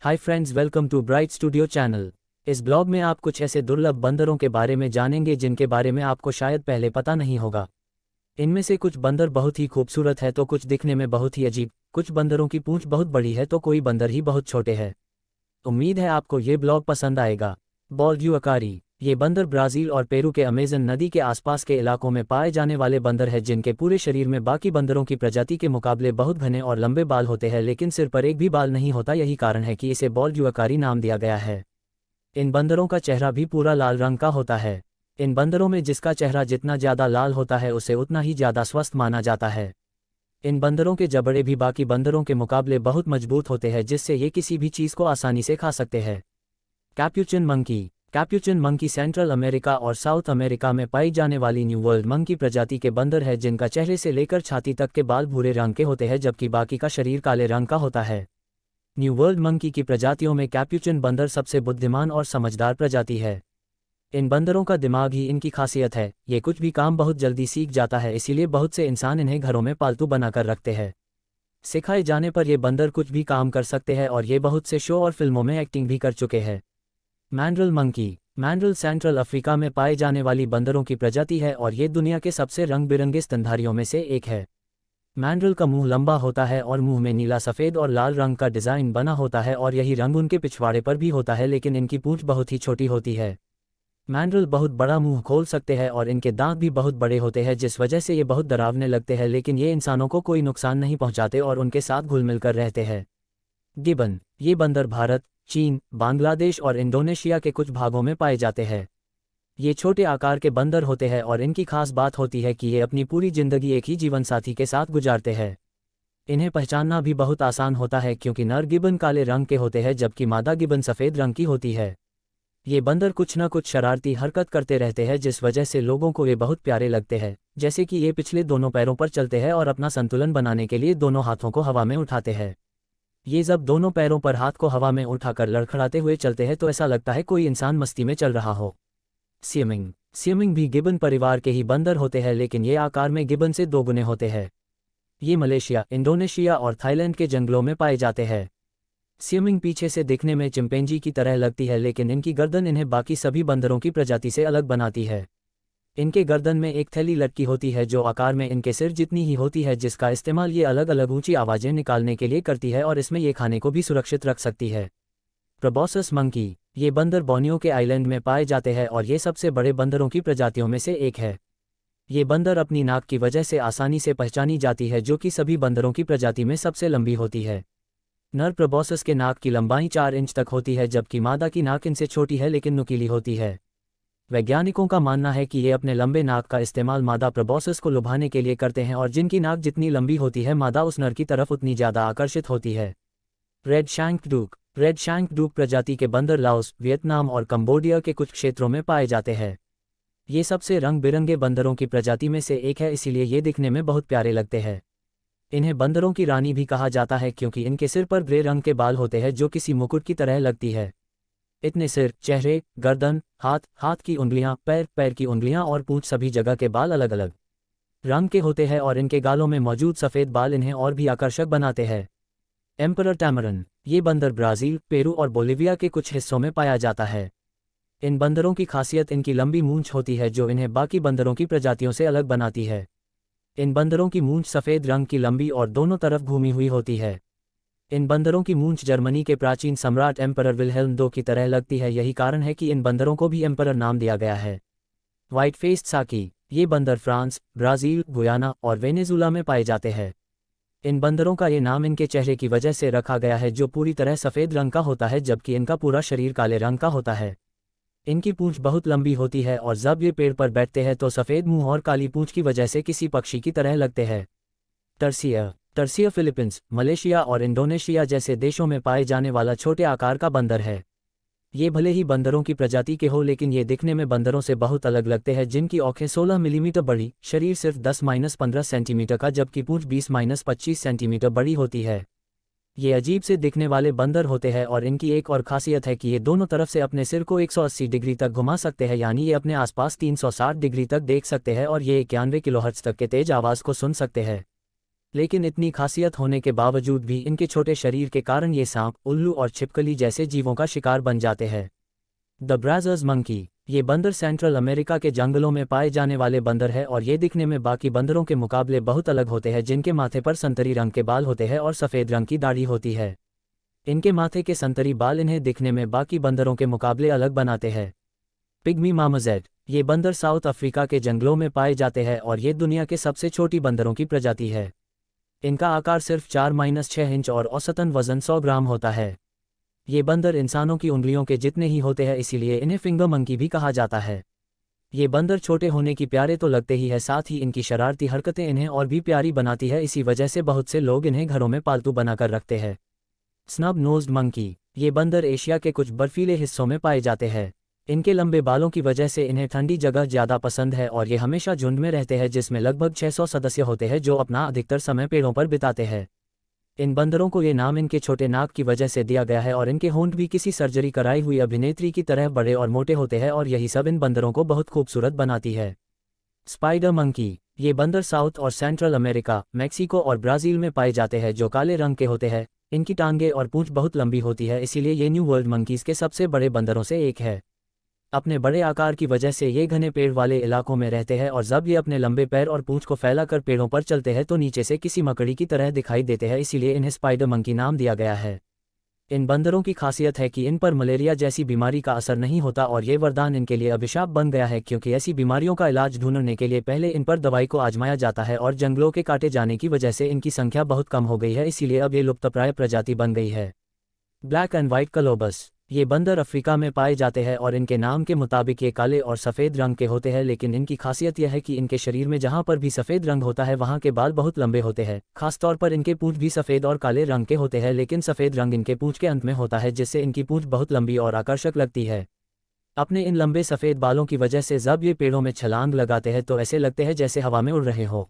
Hi friends, welcome to bright studio channel. इस blog में आप कुछ ऐसे दुर्लभ बंदरों के बारे में जानेंगे जिनके बारे में आपको शायद पहले पता नहीं होगा। इनमें से कुछ बंदर बहुत ही खूबसूरत है तो कुछ दिखने में बहुत ही अजीब, कुछ बंदरों की पूंछ बहुत बड़ी है तो कोई बंदर ही बहुत छोटे हैं। उम्मीद है आपको ये ब्लॉग पसंद आएगा। बॉल्ड्यूअकारी, ये बंदर ब्राज़ील और पेरू के अमेज़न नदी के आसपास के इलाकों में पाए जाने वाले बंदर हैं जिनके पूरे शरीर में बाकी बंदरों की प्रजाति के मुकाबले बहुत घने और लंबे बाल होते हैं, लेकिन सिर पर एक भी बाल नहीं होता। यही कारण है कि इसे बॉल्ड्यूअकारी नाम दिया गया है। इन बंदरों का चेहरा भी पूरा लाल रंग का होता है। इन बंदरों में जिसका चेहरा जितना ज़्यादा लाल होता है उसे उतना ही ज़्यादा स्वस्थ माना जाता है। इन बंदरों के जबड़े भी बाकी बंदरों के मुकाबले बहुत मजबूत होते हैं, जिससे ये किसी भी चीज़ को आसानी से खा सकते हैं। कैप्यूचिन मंकी, कैप्यूचिन मंकी सेंट्रल अमेरिका और साउथ अमेरिका में पाई जाने वाली न्यू वर्ल्ड मंकी प्रजाति के बंदर है जिनका चेहरे से लेकर छाती तक के बाल भूरे रंग के होते हैं जबकि बाकी का शरीर काले रंग का होता है। न्यू वर्ल्ड मंकी की प्रजातियों में कैप्यूचिन बंदर सबसे बुद्धिमान और समझदार प्रजाति है। इन बंदरों का दिमाग ही इनकी खासियत है। ये कुछ भी काम बहुत जल्दी सीख जाता है, इसीलिए बहुत से इंसान इन्हें घरों में पालतू बनाकर रखते हैं। सिखाए जाने पर ये बंदर कुछ भी काम कर सकते हैं और ये बहुत से शो और फिल्मों में एक्टिंग भी कर चुके हैं। मैंड्रल मंकी, मैंड्रल सेंट्रल अफ्रीका में पाए जाने वाली बंदरों की प्रजाति है और ये दुनिया के सबसे रंग बिरंगे स्तनधारियों में से एक है। मैंड्रल का मुंह लंबा होता है और मुंह में नीला, सफ़ेद और लाल रंग का डिज़ाइन बना होता है और यही रंग उनके पिछवाड़े पर भी होता है, लेकिन इनकी पूंछ बहुत ही छोटी होती है। मैंड्रल बहुत बड़ा मुंह खोल सकते हैं और इनके दांत भी बहुत बड़े होते हैं, जिस वजह से ये बहुत डरावने लगते हैं, लेकिन ये इंसानों को कोई नुकसान नहीं पहुंचाते और उनके साथ घुल मिल कर रहते हैं। गिबन, ये बंदर भारत, चीन, बांग्लादेश और इंडोनेशिया के कुछ भागों में पाए जाते हैं। ये छोटे आकार के बंदर होते हैं और इनकी खास बात होती है कि ये अपनी पूरी जिंदगी एक ही जीवनसाथी के साथ गुजारते हैं। इन्हें पहचानना भी बहुत आसान होता है क्योंकि नर गिबन काले रंग के होते हैं जबकि मादा गिबन सफ़ेद रंग की होती है। ये बंदर कुछ न कुछ शरारती हरकत करते रहते हैं जिस वजह से लोगों को ये बहुत प्यारे लगते हैं, जैसे कि ये पिछले दोनों पैरों पर चलते हैं और अपना संतुलन बनाने के लिए दोनों हाथों को हवा में उठाते हैं। ये जब दोनों पैरों पर हाथ को हवा में उठाकर लड़खड़ाते हुए चलते हैं तो ऐसा लगता है कोई इंसान मस्ती में चल रहा हो। सियमिंग, सियमिंग भी गिबन परिवार के ही बंदर होते हैं, लेकिन ये आकार में गिबन से दोगुने होते हैं। ये मलेशिया, इंडोनेशिया और थाईलैंड के जंगलों में पाए जाते हैं। सियमिंग पीछे से दिखने में चिंपैंजी की तरह लगती है, लेकिन इनकी गर्दन इन्हें बाकी सभी बंदरों की प्रजाति से अलग बनाती है। इनके गर्दन में एक थैली लटकी होती है जो आकार में इनके सिर जितनी ही होती है, जिसका इस्तेमाल ये अलग अलग ऊंची आवाज़ें निकालने के लिए करती है और इसमें ये खाने को भी सुरक्षित रख सकती है। प्रोबोसस मंकी, ये बंदर बोर्नियो के आइलैंड में पाए जाते हैं और ये सबसे बड़े बंदरों की प्रजातियों में से एक है। ये बंदर अपनी नाक की वजह से आसानी से पहचानी जाती है, जो कि सभी बंदरों की प्रजाति में सबसे लंबी होती है। नर प्रोबोसस के नाक की लंबाई 4 इंच तक होती है जबकि मादा की नाक इनसे छोटी है लेकिन नुकीली होती है। वैज्ञानिकों का मानना है कि ये अपने लंबे नाक का इस्तेमाल मादा प्रोबोसस को लुभाने के लिए करते हैं और जिनकी नाक जितनी लंबी होती है मादा उस नर की तरफ उतनी ज़्यादा आकर्षित होती है। रेड शैंक डूक, रेड शैंक डूक प्रजाति के बंदर लाओस, वियतनाम और कंबोडिया के कुछ क्षेत्रों में पाए जाते हैं। ये सबसे रंग बिरंगे बंदरों की प्रजाति में से एक है, इसीलिए ये दिखने में बहुत प्यारे लगते हैं। इन्हें बंदरों की रानी भी कहा जाता है क्योंकि इनके सिर पर ग्रे रंग के बाल होते हैं जो किसी मुकुट की तरह लगती है। इतने सिर, चेहरे, गर्दन, हाथ, हाथ की उंगलियां, पैर, पैर की उंगलियां और पूंछ सभी जगह के बाल अलग अलग रंग के होते हैं और इनके गालों में मौजूद सफ़ेद बाल इन्हें और भी आकर्षक बनाते हैं। एम्परर टैमरन, ये बंदर ब्राज़ील, पेरू और बोलिविया के कुछ हिस्सों में पाया जाता है। इन बंदरों की खासियत इनकी लंबी मूंछ होती है जो इन्हें बाकी बंदरों की प्रजातियों से अलग बनाती है। इन बंदरों की मूंछ सफ़ेद रंग की लंबी और दोनों तरफ घूमी हुई होती है। इन बंदरों की मूंछ जर्मनी के प्राचीन सम्राट एम्परर विल्हेल्म II की तरह लगती है, यही कारण है कि इन बंदरों को भी एम्परर नाम दिया गया है। व्हाइट फेस्ड साकी, ये बंदर फ्रांस, ब्राज़ील, गुयाना और वेनेजुला में पाए जाते हैं। इन बंदरों का ये नाम इनके चेहरे की वजह से रखा गया है जो पूरी तरह सफ़ेद रंग का होता है जबकि इनका पूरा शरीर काले रंग का होता है। इनकी पूंछ बहुत लंबी होती है और जब ये पेड़ पर बैठते हैं तो सफ़ेद मुंह और काली पूंछ की वजह से किसी पक्षी की तरह लगते हैं। टर्सिया, टर्सिया फिलीपींस, मलेशिया और इंडोनेशिया जैसे देशों में पाए जाने वाला छोटे आकार का बंदर है। ये भले ही बंदरों की प्रजाति के हो लेकिन ये दिखने में बंदरों से बहुत अलग लगते हैं, जिनकी आँखें 16 मिलीमीटर बड़ी, शरीर सिर्फ 10-15 सेंटीमीटर का जबकि पूंछ 20-25 सेंटीमीटर बड़ी होती है। ये अजीब से दिखने वाले बंदर होते हैं और इनकी एक और खासियत है कि ये दोनों तरफ से अपने सिर को 180 डिग्री तक घुमा सकते हैं, यानी ये अपने आसपास 360 डिग्री तक देख सकते हैं और ये 91 किलोहर्ट्ज़ तक के तेज आवाज़ को सुन सकते हैं। लेकिन इतनी खासियत होने के बावजूद भी इनके छोटे शरीर के कारण ये सांप, उल्लू और छिपकली जैसे जीवों का शिकार बन जाते हैं। The Brazza's monkey. ये बंदर सेंट्रल अमेरिका के जंगलों में पाए जाने वाले बंदर है और ये दिखने में बाकी बंदरों के मुकाबले बहुत अलग होते हैं, जिनके माथे पर संतरी रंग के बाल होते हैं और सफ़ेद रंग की दाढ़ी होती है। इनके माथे के संतरी बाल इन्हें दिखने में बाकी बंदरों के मुकाबले अलग बनाते हैं। पिग्मी मार्मोजेट। ये बंदर साउथ अफ्रीका के जंगलों में पाए जाते हैं और ये दुनिया के सबसे छोटी बंदरों की प्रजाति है। इनका आकार सिर्फ 4-6 इंच और औसतन वजन 100 ग्राम होता है। ये बंदर इंसानों की उंगलियों के जितने ही होते हैं, इसीलिए इन्हें फिंगर मंकी भी कहा जाता है। ये बंदर छोटे होने की प्यारे तो लगते ही है, साथ ही इनकी शरारती हरकतें इन्हें और भी प्यारी बनाती है। इसी वजह से बहुत से लोग इन्हें घरों में पालतू बनाकर रखते हैं। Snub nosed monkey. ये बंदर एशिया के कुछ बर्फीले हिस्सों में पाए जाते हैं। इनके लंबे बालों की वजह से इन्हें ठंडी जगह ज़्यादा पसंद है और ये हमेशा झुंड में रहते हैं, जिसमें लगभग 600 सदस्य होते हैं जो अपना अधिकतर समय पेड़ों पर बिताते हैं। इन बंदरों को ये नाम इनके छोटे नाक की वजह से दिया गया है और इनके होंठ भी किसी सर्जरी कराई हुई अभिनेत्री की तरह बड़े और मोटे होते हैं और यही सब इन बंदरों को बहुत खूबसूरत बनाती है। Spider monkey. ये बंदर साउथ और सेंट्रल अमेरिका, मैक्सिको और ब्राज़ील में पाए जाते हैं, जो काले रंग के होते हैं। इनकी टांगें और पूंछ बहुत लंबी होती है, इसीलिए ये न्यू वर्ल्ड मंकीज़ के सबसे बड़े बंदरों से एक है। अपने बड़े आकार की वजह से ये घने पेड़ वाले इलाकों में रहते हैं और जब ये अपने लंबे पैर और पूंछ को फैलाकर पेड़ों पर चलते हैं तो नीचे से किसी मकड़ी की तरह दिखाई देते हैं, इसीलिए इन्हें स्पाइडर मंकी नाम दिया गया है। इन बंदरों की खासियत है कि इन पर मलेरिया जैसी बीमारी का असर नहीं होता और ये वरदान इनके लिए अभिशाप बन गया है, क्योंकि ऐसी बीमारियों का इलाज ढूंढने के लिए पहले इन पर दवाई को आजमाया जाता है और जंगलों के काटे जाने की वजह से इनकी संख्या बहुत कम हो गई है, इसीलिए अब ये लुप्तप्राय प्रजाति बन गई है। Black and white colobus. ये बंदर अफ्रीका में पाए जाते हैं और इनके नाम के मुताबिक ये काले और सफ़ेद रंग के होते हैं, लेकिन इनकी खासियत यह है कि इनके शरीर में जहां पर भी सफ़ेद रंग होता है वहां के बाल बहुत लंबे होते हैं। खासतौर पर इनके पूंछ भी सफ़ेद और काले रंग के होते हैं, लेकिन सफ़ेद रंग इनके पूंछ के अंत में होता है, जिससे इनकी पूंछ बहुत लंबी और आकर्षक लगती है। अपने इन लंबे सफ़ेद बालों की वजह से जब ये पेड़ों में छलांग लगाते हैं तो ऐसे लगते हैं जैसे हवा में उड़ रहे हो।